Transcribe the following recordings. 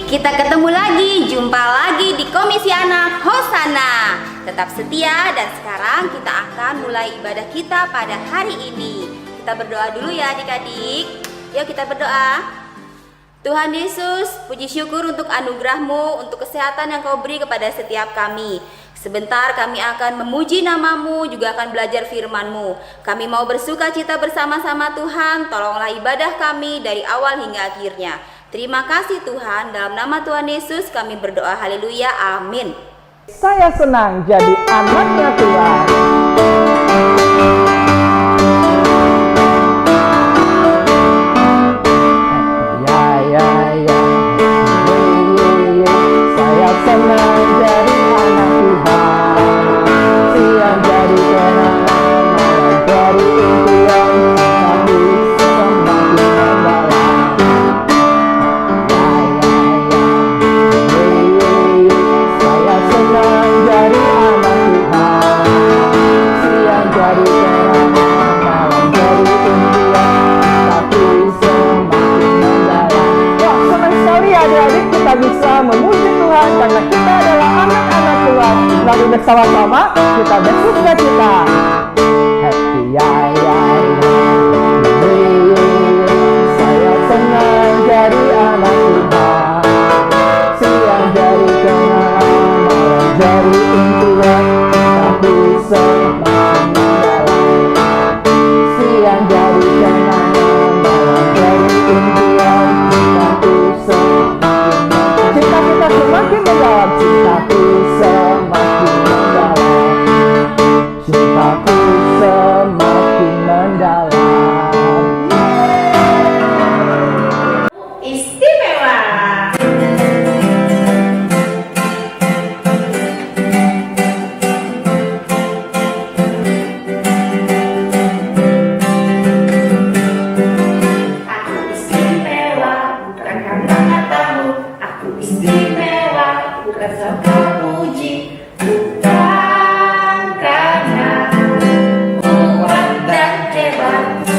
Kita ketemu lagi, jumpa lagi di Komisi Anak Hosana. Tetap setia dan sekarang kita akan mulai ibadah kita pada hari ini. Kita berdoa dulu ya adik-adik. Yuk kita berdoa. Tuhan Yesus, puji syukur untuk anugerah-Mu, untuk kesehatan yang Kau beri kepada setiap kami. Sebentar kami akan memuji nama-Mu, juga akan belajar firman-Mu. Kami mau bersuka cita bersama-sama Tuhan, tolonglah ibadah kami dari awal hingga akhirnya. Terima kasih Tuhan, dalam nama Tuhan Yesus kami berdoa, haleluya, amin. Saya senang jadi anaknya Tuhan. Saya senang jadi anak Tuhan. Siang jadi kenangan, malam jadi impian, tapi semakin mendalam. Saya senang jadi anak Tuhan. Siang jadi kenangan, malam jadi impian, tapi semakin mendalam. Wah, senang sekali adik-adik kita bisa memuji Tuhan karena kita adalah anak-anak Tuhan. Lalu bersama-sama kita bersuka cita. Happy ya. Saya senang jadi anak Tuhan. Siang jadi kenangan, malam jadi impian, tapi semakin mendalam. Siang jadi kenangan, malam jadi impian, tapi semakin mendalam. Cinta kita semakin mendalam, cintaku semakin mendalam, cintaku semakin mendalam. Istimewa. Aku istimewa bukan karena katamu. Aku istimewa bukan sebab puji, bukan karena kuat dan hebatku.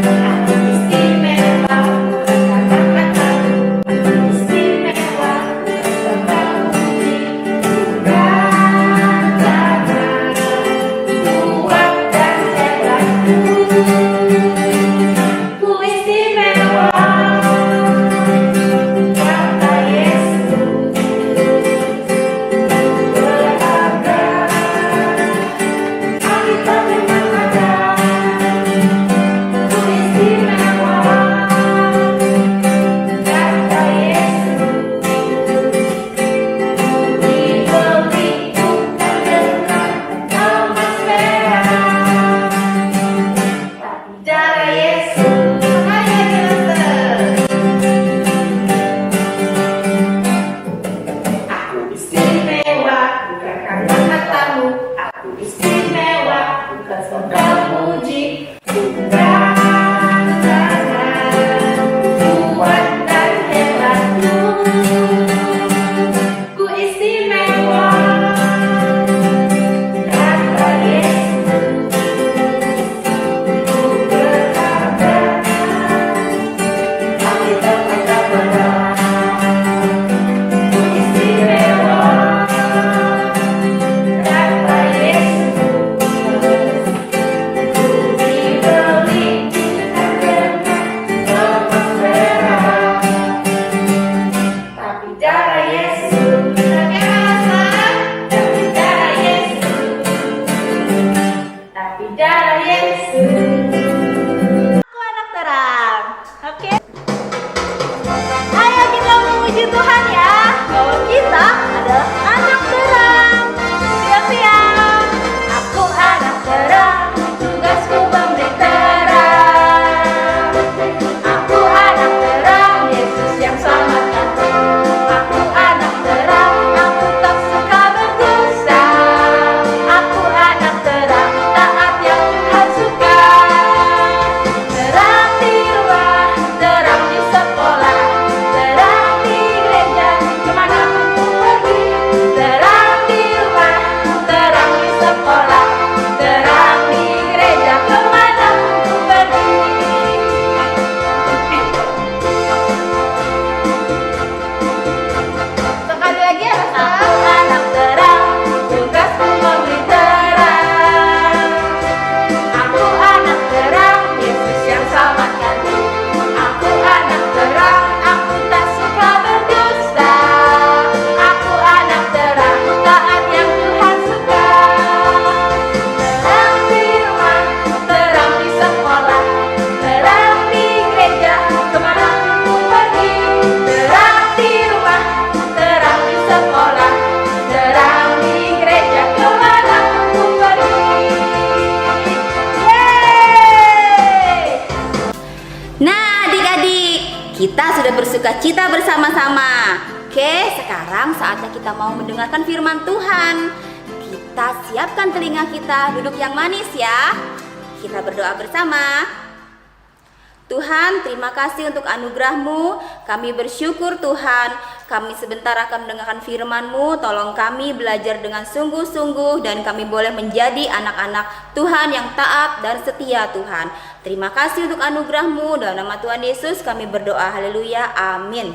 Aku istimewa bukan karena katamu. Aku istimewa bukan sebab puji, bukan karena kuat dan hebatku. Ku istimewa, kata Yesus, berharga. Kita memang ada. Ku istimewa, kata Yesus, diberi bukan dengan emas merah, tapi darah Yesus hanya jelas. Aku istimewa bukan karena katamu. Aku istimewa bukan sebab puji, bukan karena kuat dan hebatku. Ku istimewa, kata Yesus, ku berharga. Tapi tetap tak benar. Ku istimewa, kata Yesus, ku diberi dengan emas merah, tapi darah Yesus hanya alasan. Tapi darah Yesus, tapi darah Yesus. Aku anak terang, oke? Ayo kita memuji Tuhan ya, bahwa kita adalah anak terang. Siap-siap. Aku anak terang, tugasku memberi terang. Aku anak terang, Yesus yang selamatkanku. Aku anak terang, aku tak suka berdosa. Aku anak terang, taat yang Tuhan suka. Kita sudah bersuka cita bersama-sama. Oke, sekarang saatnya kita mau mendengarkan firman Tuhan. Kita siapkan telinga kita, duduk yang manis ya. Kita berdoa bersama. Tuhan, terima kasih untuk anugerah-Mu. Kami bersyukur Tuhan, kami sebentar akan mendengarkan firman-Mu. Tolong kami belajar dengan sungguh-sungguh dan kami boleh menjadi anak-anak Tuhan yang taat dan setia Tuhan. Terima kasih untuk anugerah-Mu. Dalam nama Tuhan Yesus kami berdoa. Haleluya. Amin.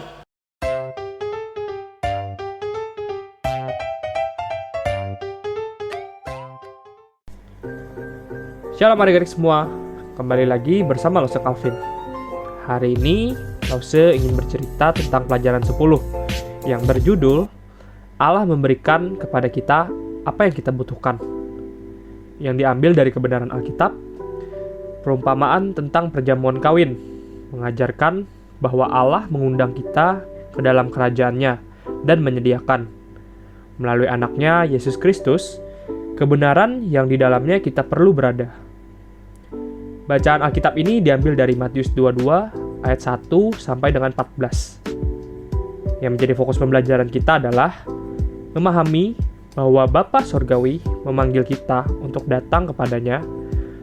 Shalom adik-adik semua, kembali lagi bersama Lause Calvin. Hari ini Lause ingin bercerita tentang pelajaran 10 yang berjudul Allah memberikan kepada kita apa yang kita butuhkan, yang diambil dari kebenaran Alkitab. Perumpamaan tentang perjamuan kawin mengajarkan bahwa Allah mengundang kita ke dalam kerajaannya dan menyediakan melalui anaknya Yesus Kristus kebenaran yang di dalamnya kita perlu berada. Bacaan Alkitab ini diambil dari Matius 22 ayat 1 sampai dengan 14. Yang menjadi fokus pembelajaran kita adalah memahami bahwa Bapa Sorgawi memanggil kita untuk datang kepadanya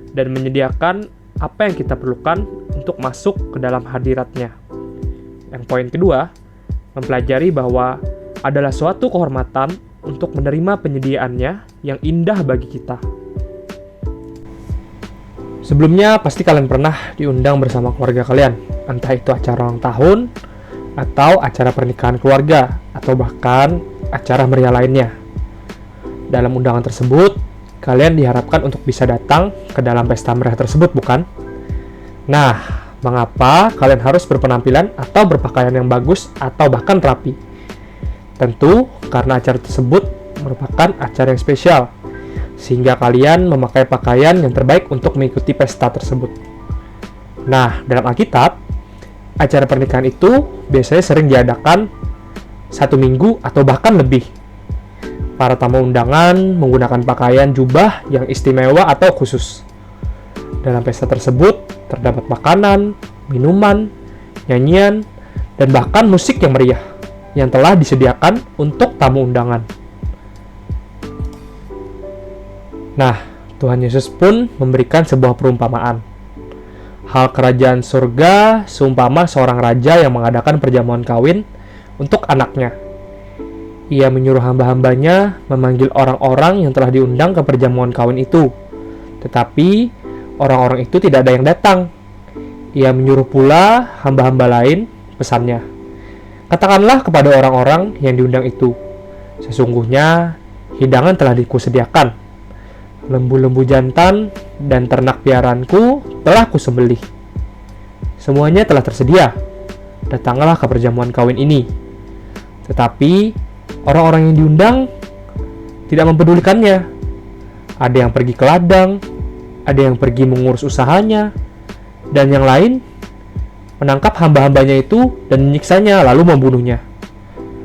dan menyediakan apa yang kita perlukan untuk masuk ke dalam hadiratnya. Yang poin kedua, mempelajari bahwa adalah suatu kehormatan untuk menerima penyediaannya yang indah bagi kita. Sebelumnya pasti kalian pernah diundang bersama keluarga kalian, entah itu acara ulang tahun, atau acara pernikahan keluarga, atau bahkan acara meriah lainnya. Dalam undangan tersebut, kalian diharapkan untuk bisa datang ke dalam pesta meriah tersebut, bukan? Nah, mengapa kalian harus berpenampilan atau berpakaian yang bagus atau bahkan rapi? Tentu karena acara tersebut merupakan acara yang spesial, sehingga kalian memakai pakaian yang terbaik untuk mengikuti pesta tersebut. Nah, dalam Alkitab, acara pernikahan itu biasanya sering diadakan 1 minggu atau bahkan lebih. Para tamu undangan menggunakan pakaian jubah yang istimewa atau khusus. Dalam pesta tersebut, terdapat makanan, minuman, nyanyian, dan bahkan musik yang meriah yang telah disediakan untuk tamu undangan. Nah, Tuhan Yesus pun memberikan sebuah perumpamaan. Hal kerajaan surga seumpama seorang raja yang mengadakan perjamuan kawin untuk anaknya. Ia menyuruh hamba-hambanya memanggil orang-orang yang telah diundang ke perjamuan kawin itu. Tetapi, orang-orang itu tidak ada yang datang. Ia menyuruh pula hamba-hamba lain, pesannya. Katakanlah kepada orang-orang yang diundang itu, sesungguhnya hidangan telah kusediakan. Lembu-lembu jantan dan ternak piaraanku telah kusembelih. Semuanya telah tersedia. Datanglah ke perjamuan kawin ini. Tetapi orang-orang yang diundang tidak mempedulikannya. Ada yang pergi ke ladang, ada yang pergi mengurus usahanya, dan yang lain menangkap hamba-hambanya itu dan menyiksanya lalu membunuhnya.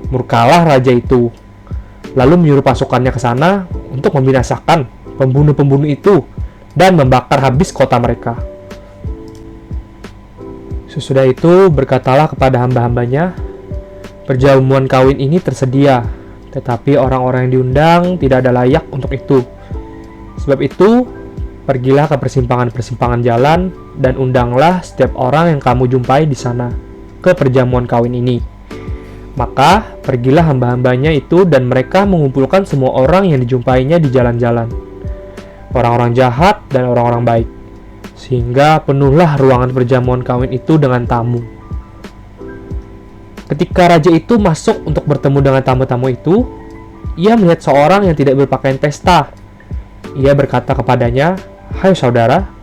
Murkalah raja itu, lalu menyuruh pasukannya ke sana untuk membinasakan pembunuh-pembunuh itu dan membakar habis kota mereka. Sesudah itu berkatalah kepada hamba-hambanya, perjamuan kawin ini tersedia, tetapi orang-orang yang diundang tidak ada layak untuk itu. Sebab itu, pergilah ke persimpangan-persimpangan jalan dan undanglah setiap orang yang kamu jumpai di sana ke perjamuan kawin ini. Maka pergilah hamba-hambanya itu dan mereka mengumpulkan semua orang yang dijumpainya di jalan-jalan, orang-orang jahat dan orang-orang baik, sehingga penuhlah ruangan perjamuan kawin itu dengan tamu. Ketika raja itu masuk untuk bertemu dengan tamu-tamu itu, ia melihat seorang yang tidak berpakaian pesta. Ia berkata kepadanya, "Hai saudara,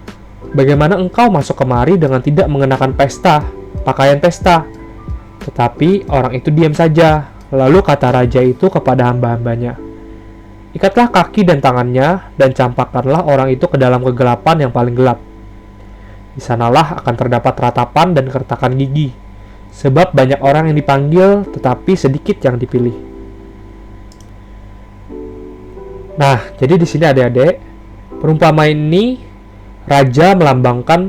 bagaimana engkau masuk kemari dengan tidak mengenakan pakaian pesta?" Tetapi orang itu diam saja. Lalu kata raja itu kepada hamba-hambanya, "Ikatlah kaki dan tangannya, dan campakkanlah orang itu ke dalam kegelapan yang paling gelap. Di sanalah akan terdapat ratapan dan kertakan gigi, sebab banyak orang yang dipanggil, tetapi sedikit yang dipilih." Nah, jadi di sini adik-adik, perumpamaan ini raja melambangkan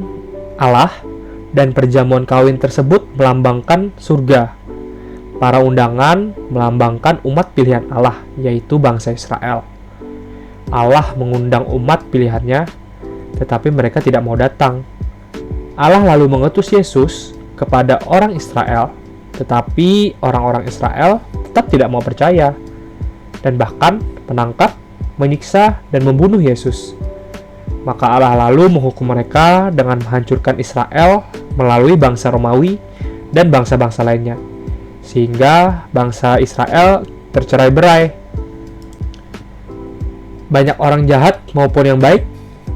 Allah dan perjamuan kawin tersebut melambangkan surga. Para undangan melambangkan umat pilihan Allah, yaitu bangsa Israel. Allah mengundang umat pilihannya, tetapi mereka tidak mau datang. Allah lalu mengutus Yesus kepada orang Israel, tetapi orang-orang Israel tetap tidak mau percaya, dan bahkan menangkap, menyiksa, dan membunuh Yesus. Maka Allah lalu menghukum mereka dengan menghancurkan Israel melalui bangsa Romawi dan bangsa-bangsa lainnya, sehingga bangsa Israel tercerai-berai. Banyak orang jahat maupun yang baik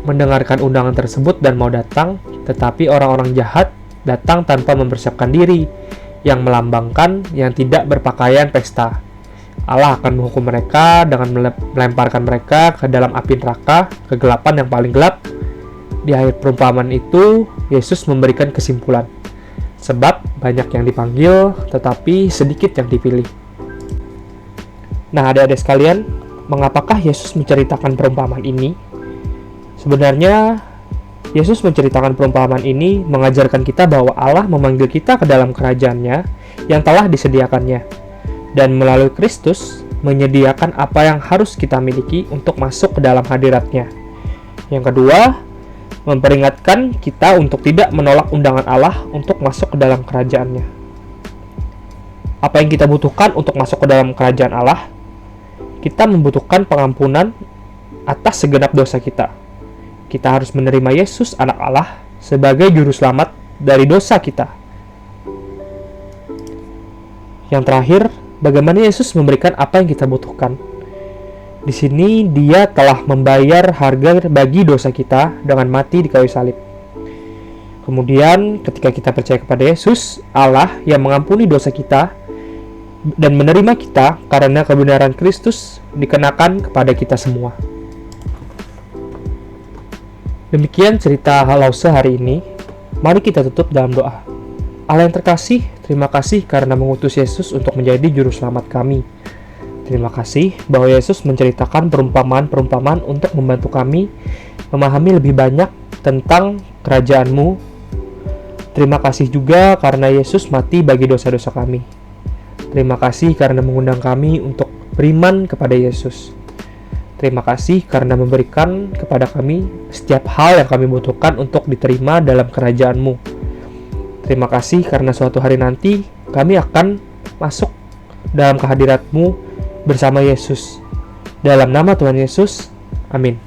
mendengarkan undangan tersebut dan mau datang, tetapi orang-orang jahat datang tanpa mempersiapkan diri, yang melambangkan yang tidak berpakaian pesta. Allah akan menghukum mereka dengan melemparkan mereka ke dalam api neraka, kegelapan yang paling gelap. Di akhir perumpamaan itu, Yesus memberikan kesimpulan. Sebab banyak yang dipanggil, tetapi sedikit yang dipilih. Nah, adik-adik sekalian, mengapakah Yesus menceritakan perumpamaan ini? Sebenarnya, Yesus menceritakan perumpamaan ini mengajarkan kita bahwa Allah memanggil kita ke dalam kerajaan-Nya yang telah disediakannya. Dan melalui Kristus menyediakan apa yang harus kita miliki untuk masuk ke dalam hadirat-Nya. Yang kedua, memperingatkan kita untuk tidak menolak undangan Allah untuk masuk ke dalam kerajaan-Nya. Apa yang kita butuhkan untuk masuk ke dalam kerajaan Allah? Kita membutuhkan pengampunan atas segenap dosa kita. Kita harus menerima Yesus, anak Allah, sebagai juru selamat dari dosa kita. Yang terakhir, bagaimana Yesus memberikan apa yang kita butuhkan. Di sini Dia telah membayar harga bagi dosa kita dengan mati di kayu salib. Kemudian ketika kita percaya kepada Yesus, Allah yang mengampuni dosa kita dan menerima kita karena kebenaran Kristus dikenakan kepada kita semua. Demikian cerita Halause hari ini. Mari kita tutup dalam doa. Allah yang terkasih, terima kasih karena mengutus Yesus untuk menjadi juru selamat kami. Terima kasih bahwa Yesus menceritakan perumpamaan-perumpamaan untuk membantu kami memahami lebih banyak tentang kerajaan-Mu. Terima kasih juga karena Yesus mati bagi dosa-dosa kami. Terima kasih karena mengundang kami untuk beriman kepada Yesus. Terima kasih karena memberikan kepada kami setiap hal yang kami butuhkan untuk diterima dalam kerajaan-Mu. Terima kasih karena suatu hari nanti kami akan masuk dalam kehadirat-Mu bersama Yesus. Dalam nama Tuhan Yesus, amin.